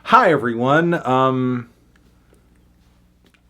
Hi everyone,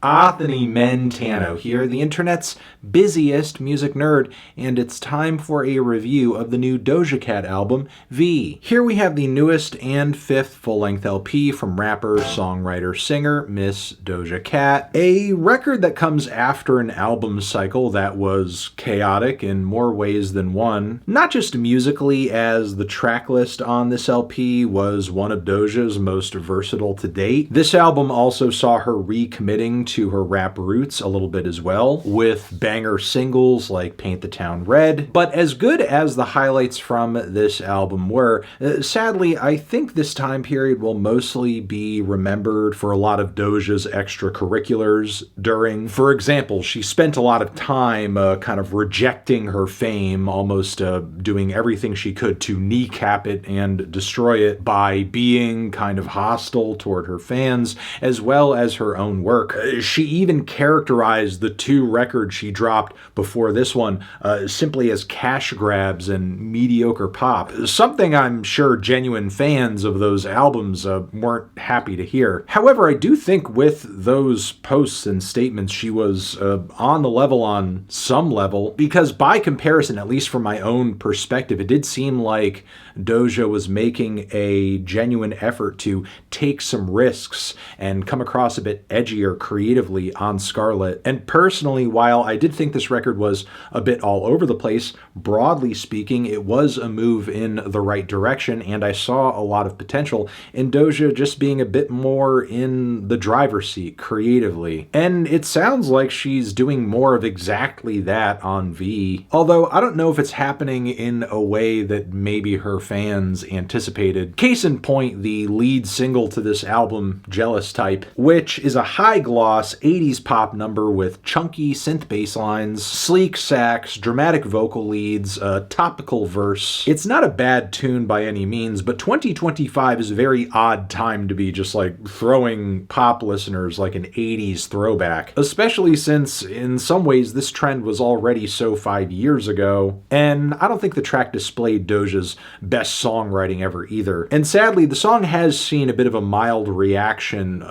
Anthony Mentano here, the internet's busiest music nerd, and it's time for a review of the new Doja Cat album, V. Here we have the newest and fifth full-length LP from rapper, songwriter, singer, Miss Doja Cat. A record that comes after an album cycle that was chaotic in more ways than one. Not just musically, as the track list on this LP was one of Doja's most versatile to date. This album also saw her recommitting to her rap roots a little bit as well, with banger singles like Paint the Town Red. But as good as the highlights from this album were, sadly, I think this time period will mostly be remembered for a lot of Doja's extracurriculars during. For example, she spent a lot of time kind of rejecting her fame, almost doing everything she could to kneecap it and destroy it by being kind of hostile toward her fans, as well as her own work. She even characterized the two records she dropped before this one simply as cash grabs and mediocre pop, something I'm sure genuine fans of those albums weren't happy to hear. However, I do think with those posts and statements she was on the level on some level, because by comparison, at least from my own perspective, it did seem like Doja was making a genuine effort to take some risks and come across a bit edgier creatively on Scarlet. And personally, while I did think this record was a bit all over the place, broadly speaking, it was a move in the right direction, and I saw a lot of potential in Doja just being a bit more in the driver's seat creatively. And it sounds like she's doing more of exactly that on V, although I don't know if it's happening in a way that maybe her fans anticipated. Case in point, the lead single to this album, Jealous Type, which is a high-gloss 80s pop number with chunky synth bass lines, sleek sax, dramatic vocal leads, a topical verse. It's not a bad tune by any means, but 2025 is a very odd time to be just like throwing pop listeners like an 80s throwback, especially since in some ways this trend was already so 5 years ago, and I don't think the track displayed Doja's best songwriting ever either. And sadly, the song has seen a bit of a mild reaction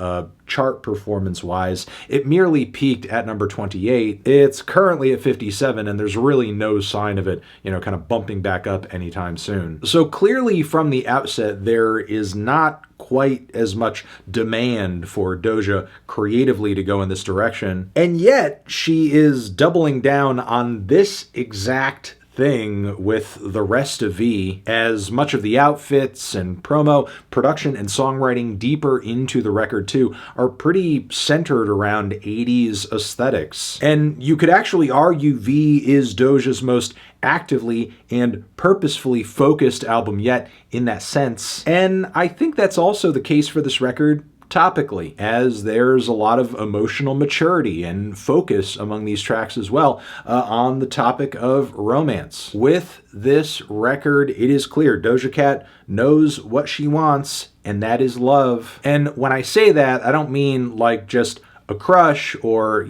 chart performance-wise. It merely peaked at number 28. It's currently at 57, and there's really no sign of it, kind of bumping back up anytime soon. So clearly from the outset, there is not quite as much demand for Doja creatively to go in this direction. And yet, she is doubling down on this exact thing with the rest of V, as much of the outfits and promo, production, and songwriting deeper into the record too are pretty centered around 80s aesthetics. And you could actually argue V is Doja's most actively and purposefully focused album yet in that sense. And I think that's also the case for this record topically, as there's a lot of emotional maturity and focus among these tracks as well on the topic of romance. With this record, it is clear Doja Cat knows what she wants, and that is love. And when I say that, I don't mean like just a crush or,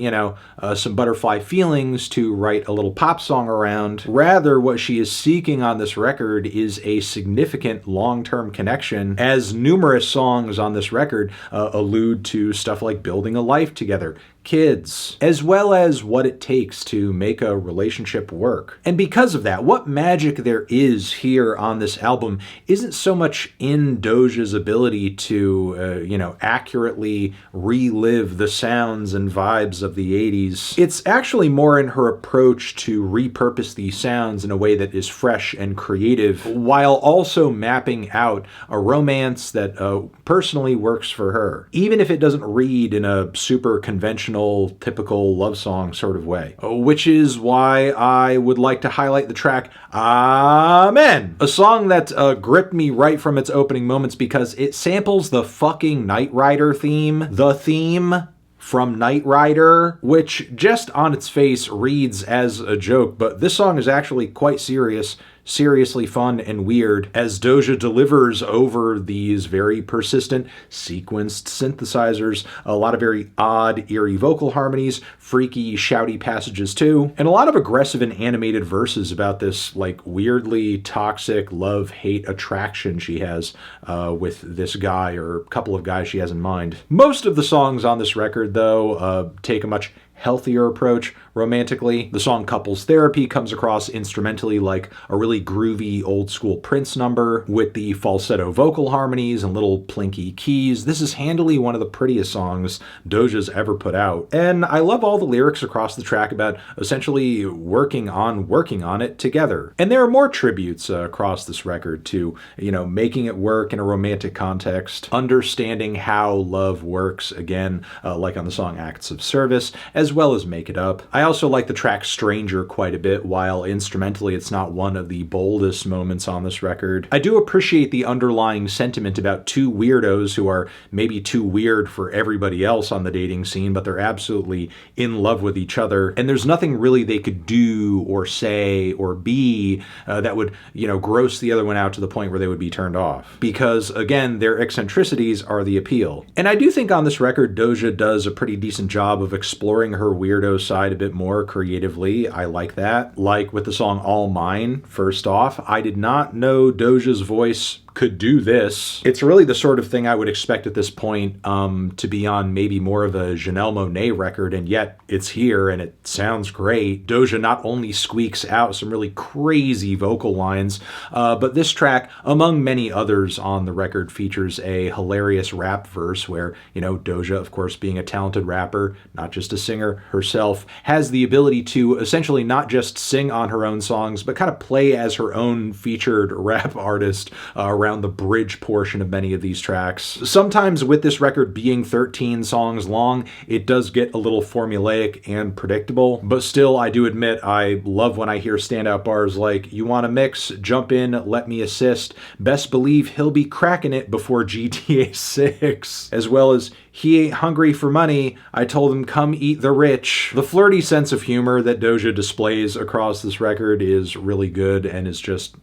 some butterfly feelings to write a little pop song around. Rather, what she is seeking on this record is a significant long-term connection, as numerous songs on this record allude to stuff like building a life together, kids, as well as what it takes to make a relationship work. And because of that, what magic there is here on this album isn't so much in Doja's ability to, accurately relive the sounds and vibes of the 80s. It's actually more in her approach to repurpose these sounds in a way that is fresh and creative, while also mapping out a romance that personally works for her, even if it doesn't read in a super conventional, typical love song sort of way. Which is why I would like to highlight the track Amen, a song that gripped me right from its opening moments because it samples the fucking Knight Rider theme, the theme from Knight Rider, which just on its face reads as a joke, but this song is actually quite serious, seriously fun and weird as Doja delivers over these very persistent sequenced synthesizers, a lot of very odd, eerie vocal harmonies, freaky, shouty passages too, and a lot of aggressive and animated verses about this like weirdly toxic love-hate attraction she has with this guy or a couple of guys she has in mind. Most of the songs on this record, though, take a much healthier approach romantically. The song Couples Therapy comes across instrumentally like a really groovy old school Prince number with the falsetto vocal harmonies and little plinky keys. This is handily one of the prettiest songs Doja's ever put out. And I love all the lyrics across the track about essentially working on it together. And there are more tributes across this record to, making it work in a romantic context, understanding how love works, again, like on the song Acts of Service, as well as Make It Up. I also like the track Stranger quite a bit, while instrumentally it's not one of the boldest moments on this record. I do appreciate the underlying sentiment about two weirdos who are maybe too weird for everybody else on the dating scene, but they're absolutely in love with each other, and there's nothing really they could do or say or be that would, gross the other one out to the point where they would be turned off. Because, again, their eccentricities are the appeal. And I do think on this record, Doja does a pretty decent job of exploring her weirdo side a bit more creatively. I like that. Like with the song All Mine, first off, I did not know Doja's voice could do this. It's really the sort of thing I would expect at this point to be on maybe more of a Janelle Monáe record, and yet it's here and it sounds great. Doja not only squeaks out some really crazy vocal lines, but this track, among many others on the record, features a hilarious rap verse where, Doja, of course, being a talented rapper, not just a singer herself, has the ability to essentially not just sing on her own songs, but kind of play as her own featured rap artist around the bridge portion of many of these tracks. Sometimes with this record being 13 songs long, it does get a little formulaic and predictable, but still I do admit I love when I hear standout bars like, "You want to mix? Jump in, let me assist. Best believe he'll be cracking it before GTA 6. As well as, "He ain't hungry for money. I told him come eat the rich." The flirty sense of humor that Doja displays across this record is really good and is just,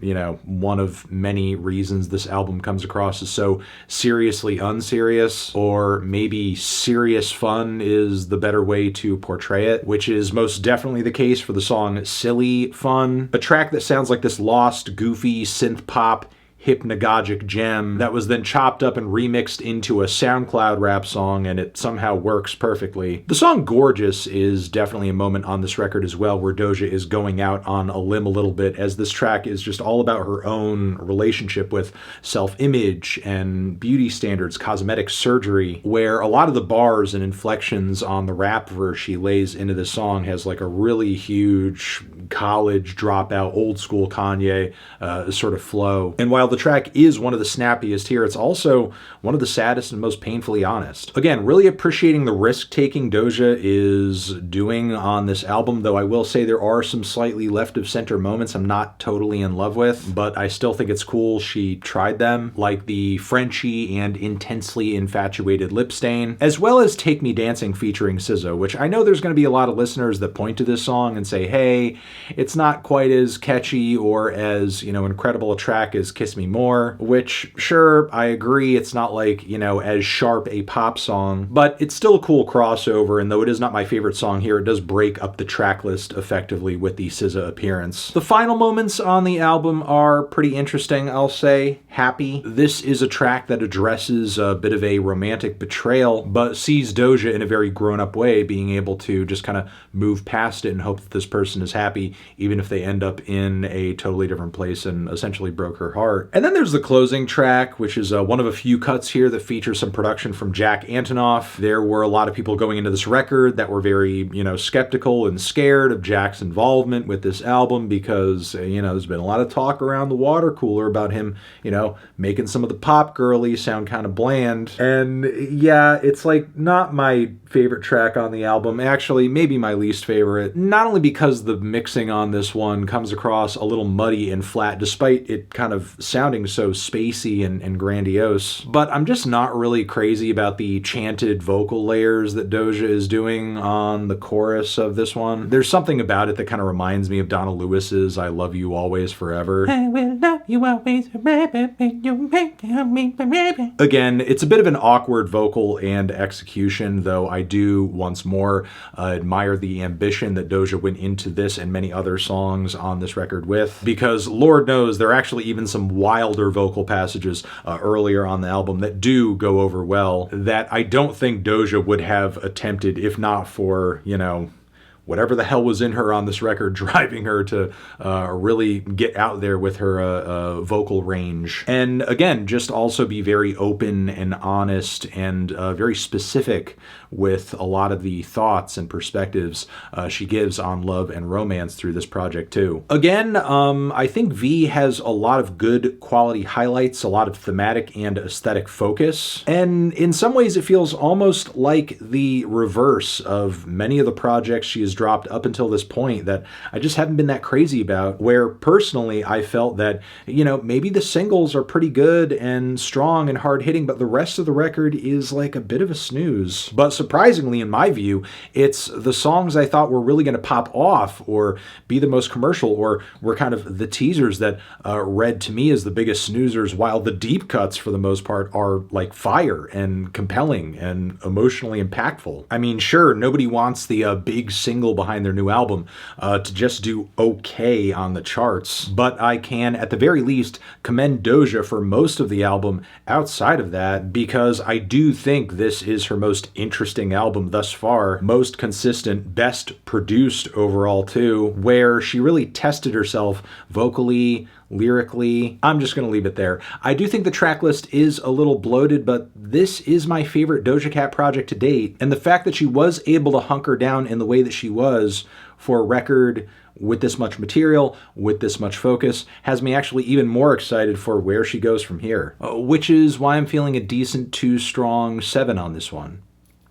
one of many reasons this album comes across as so seriously unserious, or maybe serious fun is the better way to portray it, which is most definitely the case for the song Silly Fun, a track that sounds like this lost, goofy synth pop hypnagogic gem that was then chopped up and remixed into a SoundCloud rap song, and it somehow works perfectly. The song Gorgeous is definitely a moment on this record as well where Doja is going out on a limb a little bit, as this track is just all about her own relationship with self-image and beauty standards, cosmetic surgery, where a lot of the bars and inflections on the rap verse she lays into the song has like a really huge college dropout, old school Kanye sort of flow. And while the track is one of the snappiest here, it's also one of the saddest and most painfully honest. Again, really appreciating the risk-taking Doja is doing on this album, though I will say there are some slightly left-of-center moments I'm not totally in love with, but I still think it's cool she tried them, like the Frenchy and intensely infatuated Lip Stain, as well as Take Me Dancing featuring SZA, which I know there's going to be a lot of listeners that point to this song and say, hey, it's not quite as catchy or as, incredible a track as Kiss Me More, which, sure, I agree, it's not like, as sharp a pop song, but it's still a cool crossover, and though it is not my favorite song here, it does break up the track list effectively with the SZA appearance. The final moments on the album are pretty interesting, I'll say. Happy. This is a track that addresses a bit of a romantic betrayal, but sees Doja in a very grown-up way, being able to just kind of move past it and hope that this person is happy, even if they end up in a totally different place and essentially broke her heart. And then there's the closing track, which is one of a few cuts here that features some production from Jack Antonoff. There were a lot of people going into this record that were very, skeptical and scared of Jack's involvement with this album because, there's been a lot of talk around the water cooler about him, making some of the pop girlies sound kind of bland. And yeah, it's like not my favorite track on the album. Actually, maybe my least favorite. Not only because the mixing mixing on this one comes across a little muddy and flat, despite it kind of sounding so spacey and grandiose. But I'm just not really crazy about the chanted vocal layers that Doja is doing on the chorus of this one. There's something about it that kind of reminds me of Donna Lewis's I Love You Always Forever. I will love you always forever. Again, it's a bit of an awkward vocal and execution, though I do once more admire the ambition that Doja went into this and many other songs on this record with, because Lord knows there are actually even some wilder vocal passages earlier on the album that do go over well that I don't think Doja would have attempted if not for, you know, whatever the hell was in her on this record driving her to really get out there with her vocal range. And again, just also be very open and honest and very specific with a lot of the thoughts and perspectives she gives on love and romance through this project too. Again, I think V has a lot of good quality highlights, a lot of thematic and aesthetic focus, and in some ways it feels almost like the reverse of many of the projects she has dropped up until this point that I just haven't been that crazy about, where personally I felt that, you know, maybe the singles are pretty good and strong and hard-hitting, but the rest of the record is like a bit of a snooze. But surprisingly, in my view, it's the songs I thought were really going to pop off or be the most commercial or were kind of the teasers that read to me as the biggest snoozers, while the deep cuts for the most part are like fire and compelling and emotionally impactful. I mean, sure, nobody wants the big single behind their new album to just do okay on the charts, but I can at the very least commend Doja for most of the album outside of that, because I do think this is her most interesting album thus far, most consistent, best produced overall too, where she really tested herself vocally, lyrically. I'm just going to leave it there. I do think the track list is a little bloated, but this is my favorite Doja Cat project to date, and the fact that she was able to hunker down in the way that she was for a record with this much material, with this much focus, has me actually even more excited for where she goes from here, which is why I'm feeling a decent 2 strong 7 on this one.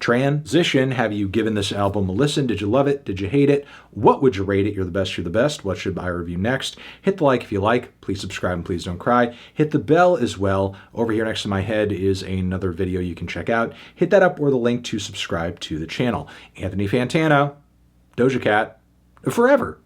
Transition, have you given this album a listen? Did you love it? Did you hate it? What would you rate it? You're the best, you're the best. What should I review next? Hit the like if you like. Please subscribe and please don't cry. Hit the bell as well. Over here next to my head is another video you can check out. Hit that up or the link to subscribe to the channel. Anthony Fantano, Doja Cat, forever.